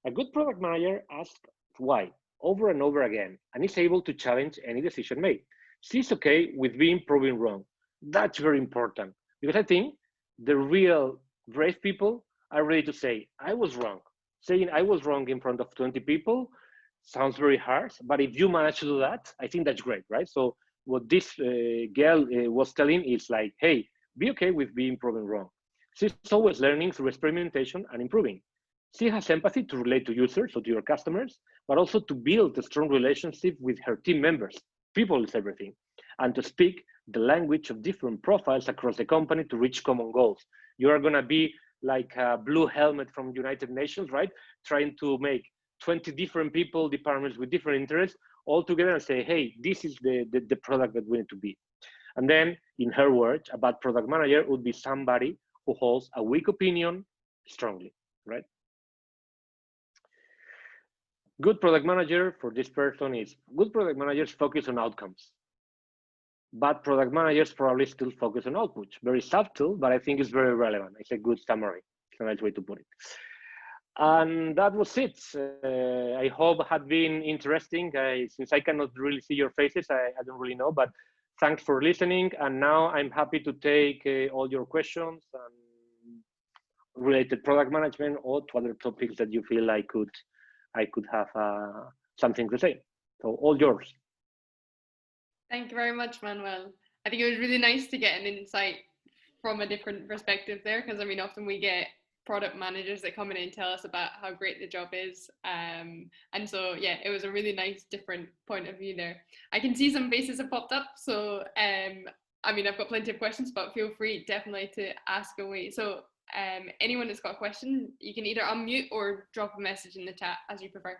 Speaker 2: a good product manager asks why over and over again, and is able to challenge any decision made. She's okay with being proven wrong. That's very important, because I think the real brave people are ready to say, I was wrong. Saying I was wrong in front of 20 people sounds very harsh, but if you manage to do that, I think that's great, right? So what this girl was telling is like, hey, be okay with being proven wrong. She's always learning through experimentation and improving. She has empathy to relate to users, so to your customers, but also to build a strong relationship with her team members. People is everything. And to speak the language of different profiles across the company to reach common goals. You are going to be like a blue helmet from United Nations, right? Trying to make 20 different people, departments with different interests, all together and say, hey, this is the product that we need to be. And then, in her words, a bad product manager would be somebody who holds a weak opinion strongly, right? Good product manager for this person is, good product managers focus on outcomes. Bad product managers probably still focus on output. Very subtle, but I think it's very relevant. It's a good summary. It's a nice way to put it. And that was it. I hope it had been interesting. Since I cannot really see your faces, I don't really know, but thanks for listening. And now I'm happy to take all your questions and related product management or to other topics that you feel I could have something to say. So all yours.
Speaker 1: Thank you very much, Manuel. I think it was really nice to get an insight from a different perspective there, because I mean, often we get product managers that come in and tell us about how great the job is. And so, yeah, it was a really nice, different point of view there. I can see some faces have popped up. So, I mean, I've got plenty of questions, but feel free definitely to ask away. So anyone that's got a question, you can either unmute or drop a message in the chat as you prefer.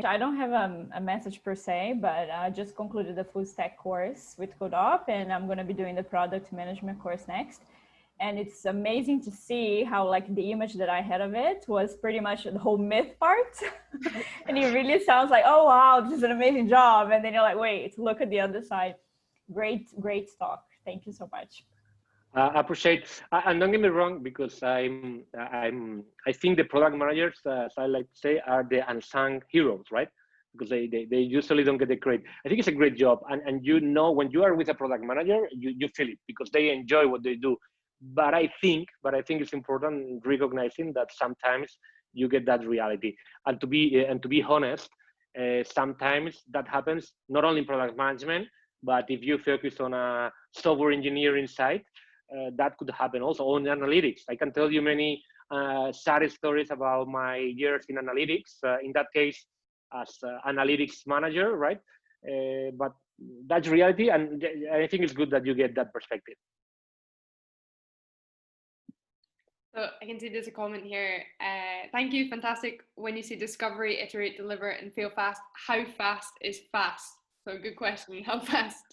Speaker 3: I don't have a message per se, but I just concluded the full stack course with CodeOp, and I'm going to be doing the product management course next. And it's amazing to see how like the image that I had of it was pretty much the whole myth part. And it really sounds like, oh, wow, this is an amazing job. And then you're like, wait, look at the other side. Great talk. Thank you so much.
Speaker 2: I appreciate, and don't get me wrong, because I think the product managers, as I like to say, are the unsung heroes, right? Because they usually don't get the credit. I think it's a great job, and you know, when you are with a product manager, you feel it because they enjoy what they do. But I think it's important recognizing that sometimes you get that reality, and to be honest, sometimes that happens not only in product management, but if you focus on a software engineering side. That could happen also on analytics. I can tell you many sad stories about my years in analytics. In that case, as analytics manager, right? But that's reality, and I think it's good that you get that perspective.
Speaker 1: So I can see there's a comment here. Thank you, fantastic. When you say discovery, iterate, deliver, and fail fast, how fast is fast? So good question. How fast?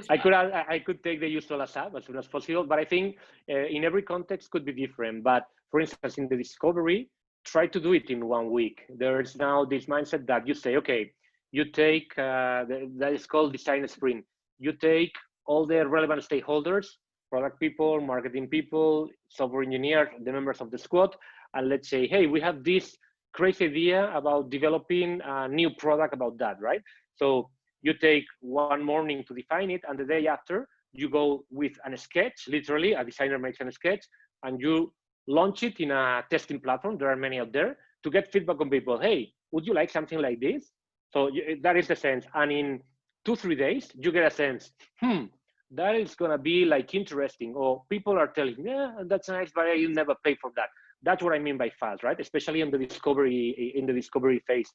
Speaker 1: I
Speaker 2: could take the usual ASAP as soon as possible, but I think in every context could be different. But for instance, in the discovery, try to do it in 1 week. There's now this mindset that you say, okay, you take, that is called design sprint. You take all the relevant stakeholders, product people, marketing people, software engineers, the members of the squad, and let's say, hey, we have this crazy idea about developing a new product about that, right? So you take 1 morning to define it, and the day after, you go with a sketch, literally, a designer makes a sketch, and you launch it in a testing platform. There are many out there to get feedback on people. Hey, would you like something like this? So that is the sense. And in 2-3 days, you get a sense, that is gonna be like interesting, or people are telling, yeah, that's nice, but I'll never pay for that. That's what I mean by fast, right? Especially in the discovery phase.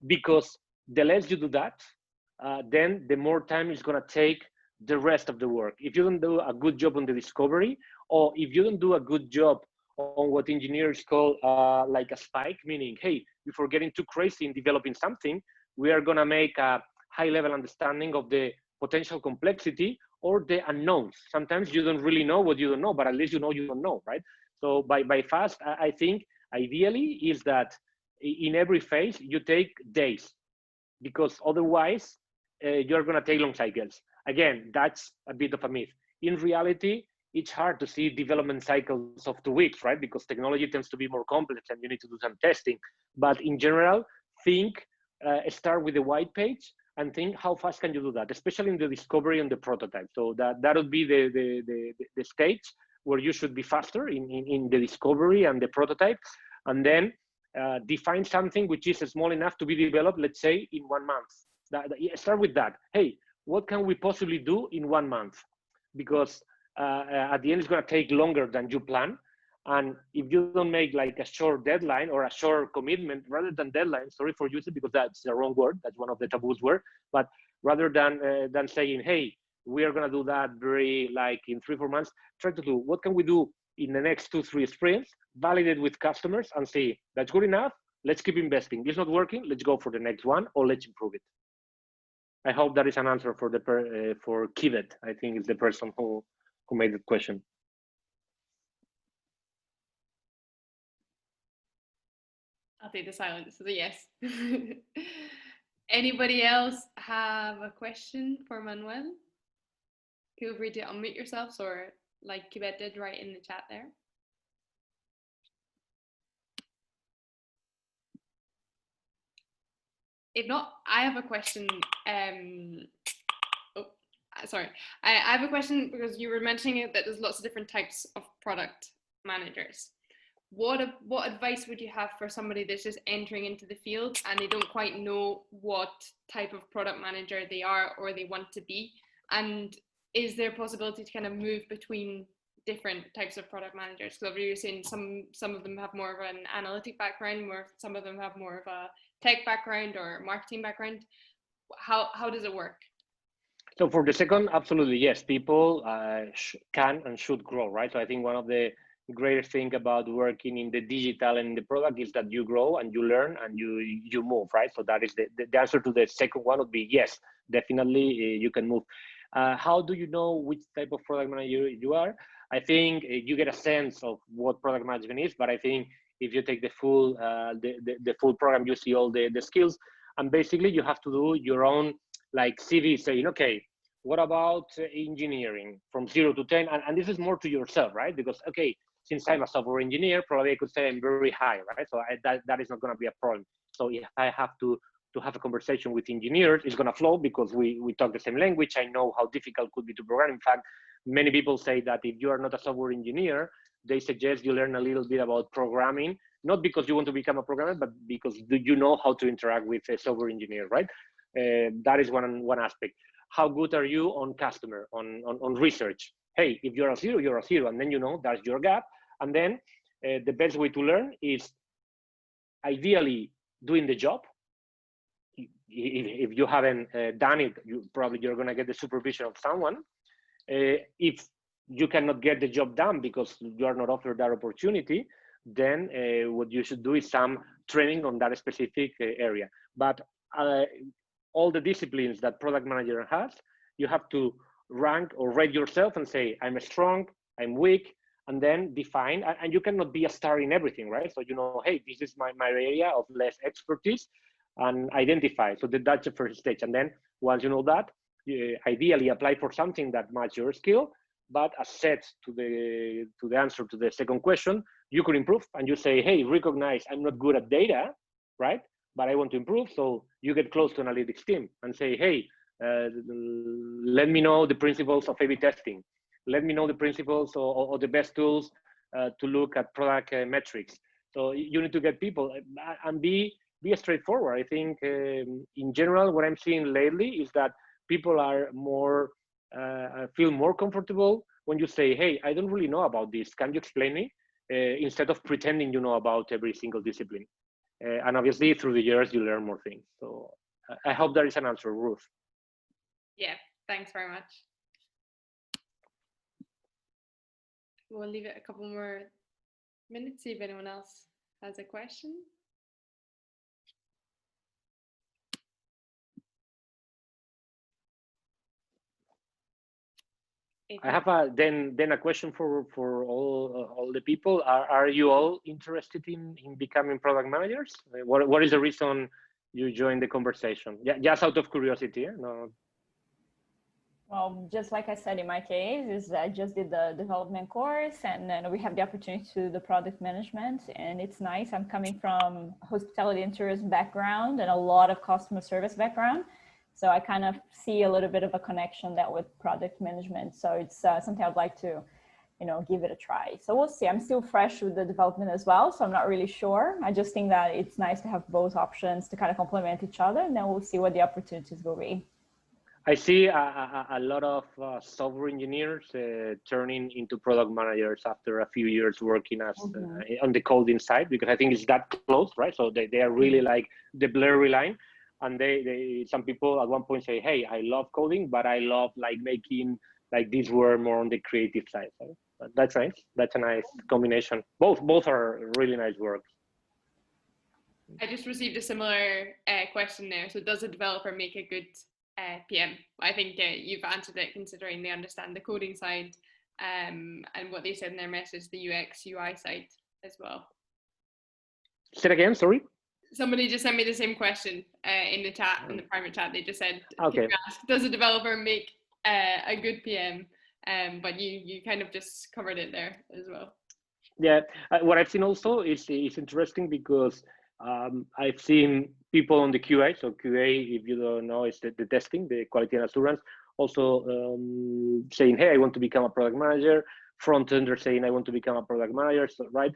Speaker 2: Because the less you do that, then the more time it's going to take the rest of the work. If you don't do a good job on the discovery, or if you don't do a good job on what engineers call like a spike, meaning, hey, before getting too crazy in developing something, we are going to make a high level understanding of the potential complexity or the unknowns. Sometimes you don't really know what you don't know, but at least you know you don't know, right? So by fast, I think ideally is that in every phase you take days, because otherwise you're going to take long cycles. Again, that's a bit of a myth. In reality, it's hard to see development cycles of 2 weeks, right? Because technology tends to be more complex and you need to do some testing. But in general, start with the white page and think how fast can you do that, especially in the discovery and the prototype. So that would be the stage where you should be faster in the discovery and the prototype. And then define something which is small enough to be developed, let's say in 1 month. Start with that. Hey, what can we possibly do in 1 month? Because at the end, it's going to take longer than you plan. And if you don't make like a short deadline or a short commitment, rather than deadline, sorry for using it because that's the wrong word, that's one of the taboos word, but rather than saying, hey, we are going to do that very like in 3-4 months, try to do what can we do in the next 2-3 sprints, validate with customers and say, that's good enough, let's keep investing. It's not working, let's go for the next one or let's improve it. I hope that is an answer for for Kivet, I think is the person who made the question.
Speaker 1: I'll take the silence as a yes. Anybody else have a question for Manuel? Feel free to unmute yourselves, or like Kibet did, right in the chat there. If not, I have a question. Sorry. I have a question because you were mentioning it, that there's lots of different types of product managers. What advice would you have for somebody that's just entering into the field and they don't quite know what type of product manager they are or they want to be? And is there a possibility to kind of move between different types of product managers? Because you're saying some of them have more of an analytic background, some of them have more of a tech background or marketing background. How does it work?
Speaker 2: So for the second, absolutely yes. People can and should grow, right? So I think one of the greatest thing about working in the digital and in the product is that you grow and you learn and you move, right? So that is the answer to the second one would be yes, definitely you can move. How do you know which type of product manager you are? I think you get a sense of what product management is, but I think if you take the full the full program, you see all the skills, and basically you have to do your own like CV saying, okay, what about engineering from 0 to 10? And this is more to yourself, right? Because, okay, since I'm a software engineer, probably I could say I'm very high, right? So that is not going to be a problem. So if I have to have a conversation with engineers, it's going to flow because we talk the same language. I know how difficult it could be to program. In fact, many people say that if you are not a software engineer, they suggest you learn a little bit about programming, not because you want to become a programmer, but because you know how to interact with a software engineer, right? That is one aspect. How good are you on customer, on research? Hey, if you're a zero, you're a zero, and then you know that's your gap. And then the best way to learn is ideally doing the job. If you haven't done it, you're going to get the supervision of someone. If you cannot get the job done because you are not offered that opportunity, then what you should do is some training on that specific area. But all the disciplines that product manager has, you have to rank or rate yourself and say, I'm strong, I'm weak, and then define, and you cannot be a star in everything, right? So you know, hey, this is my area of less expertise, and identify. So that's the first stage. And then once you know that, you ideally apply for something that matches your skill, but as said to the answer to the second question, you could improve and you say, hey, recognize I'm not good at data, right? But I want to improve. So you get close to an analytics team and say, hey, let me know the principles of A/B testing. Let me know the principles or the best tools to look at product metrics. So you need to get people and be straightforward. I think in general, what I'm seeing lately is that people are more, feel more comfortable when you say, hey, I don't really know about this. Can you explain me? Instead of pretending you know about every single discipline. And obviously through the years, you learn more things. So I hope there is an answer, Ruth.
Speaker 1: Yeah, thanks very much. We'll leave it a couple more minutes, see if anyone else has a question.
Speaker 2: I have a question for all the people. Are you all interested in becoming product managers? What is the reason you joined the conversation? Yeah, just out of curiosity. No.
Speaker 3: Well, just like I said, in my case, is I just did the development course, and then we have the opportunity to do the product management, and it's nice. I'm coming from hospitality and tourism background and a lot of customer service background. So I kind of see a little bit of a connection there with product management. So it's something I'd like to, give it a try. So we'll see. I'm still fresh with the development as well, so I'm not really sure. I just think that it's nice to have both options to kind of complement each other, and then we'll see what the opportunities will be.
Speaker 2: I see a lot of software engineers turning into product managers after a few years working as on the coding side, because I think it's that close, right? So they are really like the blurry line. And some people at one point say, hey, I love coding, but I love like making like this work more on the creative side. So that's nice. That's a nice combination. Both are really nice works.
Speaker 1: I just received a similar question there. So does a developer make a good PM? I think you've answered it, considering they understand the coding side and what they said in their message, the UX, UI side as well.
Speaker 2: Say it again, sorry.
Speaker 1: Somebody just sent me the same question in the chat, in the private chat. They just said,
Speaker 2: okay,
Speaker 1: does a developer make a good PM? But you kind of just covered it there as well.
Speaker 2: Yeah, what I've seen also is interesting because I've seen people on the QA. So QA, if you don't know, is the testing, the quality and assurance. Also saying, hey, I want to become a product manager. Front-ender saying, I want to become a product manager, so, right?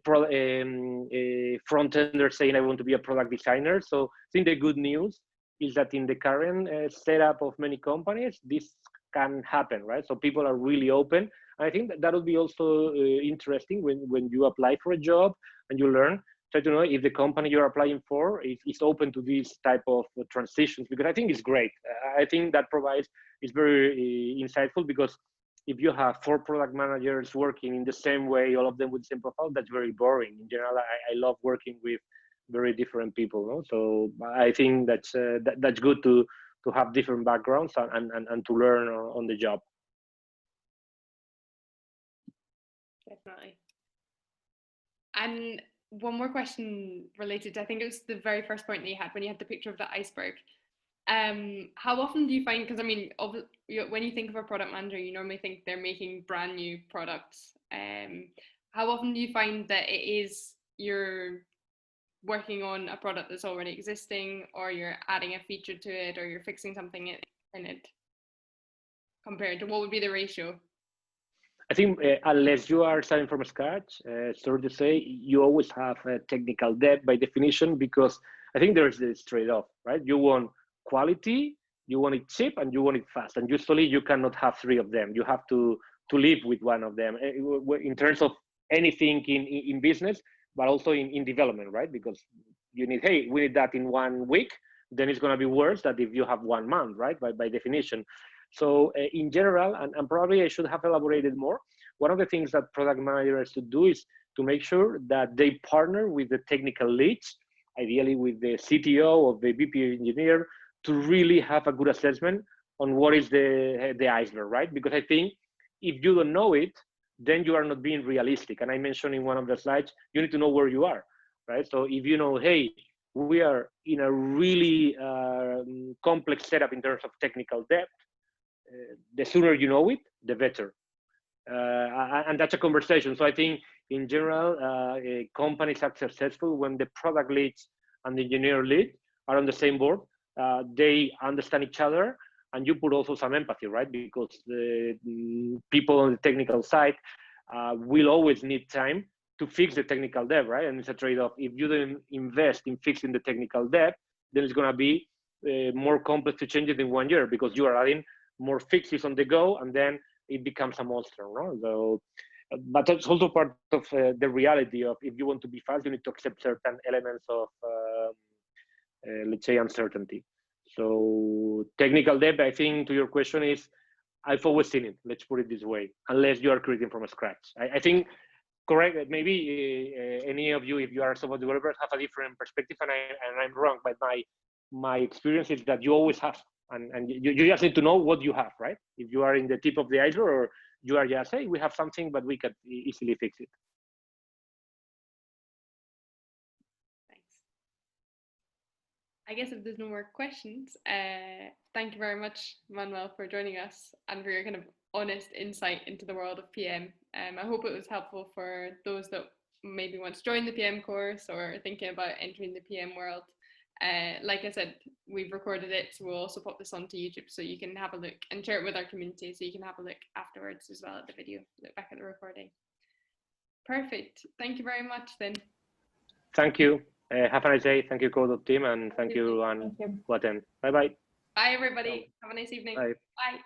Speaker 2: Front-ender saying, I want to be a product designer. So I think the good news is that in the current setup of many companies, this can happen, right? So people are really open. And I think that will be also interesting when you apply for a job and you learn. Try to know if the company you're applying for is open to these type of transitions, because I think it's great. I think that is very insightful, because if you have 4 product managers working in the same way, all of them with the same profile, that's very boring. In general, I love working with very different people. No? So I think that's good to have different backgrounds and to learn on the job.
Speaker 1: Definitely. And one more question related to, I think it was the very first point that you had when you had the picture of the iceberg. How often do you find, because I mean, when you think of a product manager, you normally think they're making brand new products. How often do you find that it is you're working on a product that's already existing, or you're adding a feature to it, or you're fixing something in it, compared to what would be the ratio?
Speaker 2: I think unless you are starting from scratch, sorry to say, you always have a technical debt by definition, because I think there's this trade-off, right? You want quality, you want it cheap, and you want it fast. And usually you cannot have 3 of them. You have to live with one of them in terms of anything in business, but also in development, right? Because you need, hey, we need that in 1 week, then it's going to be worse than if you have 1 month, right? By definition. So in general, and probably I should have elaborated more, one of the things that product managers should do is to make sure that they partner with the technical leads, ideally with the CTO or the VP engineer, to really have a good assessment on what is the iceberg, right? Because I think if you don't know it, then you are not being realistic. And I mentioned in one of the slides, you need to know where you are, right? So if you know, hey, we are in a really complex setup in terms of technical depth, the sooner you know it, the better. And that's a conversation. So I think in general, companies are successful when the product leads and the engineer lead are on the same board. They understand each other, and you put also some empathy, right? Because the people on the technical side will always need time to fix the technical debt, right? And it's a trade-off. If you don't invest in fixing the technical debt, then it's going to be more complex to change it in 1 year, because you are adding more fixes on the go, and then it becomes a monster, right? So, but that's also part of the reality of, if you want to be fast, you need to accept certain elements of, let's say, uncertainty. So technical debt, I think to your question is, I've always seen it, let's put it this way, unless you are creating from scratch. I think, correct, maybe any of you, if you are software developers, have a different perspective, and I'm wrong, but my experience is that you always have, and you just need to know what you have, right? If you are in the tip of the iceberg, or you are just, hey, we have something, but we can easily fix it.
Speaker 1: I guess if there's no more questions, thank you very much, Manuel, for joining us and for your kind of honest insight into the world of PM. I hope it was helpful for those that maybe want to join the PM course or thinking about entering the PM world. Like I said, we've recorded it, so we'll also pop this onto YouTube so you can have a look and share it with our community so you can have a look afterwards as well at the video, look back at the recording. Perfect. Thank you very much then.
Speaker 2: Thank you. Have a nice day. Thank you, Code team, and thank you, and Walton. Bye-bye.
Speaker 1: Bye, everybody. Have a nice evening.
Speaker 2: Bye.
Speaker 1: Bye.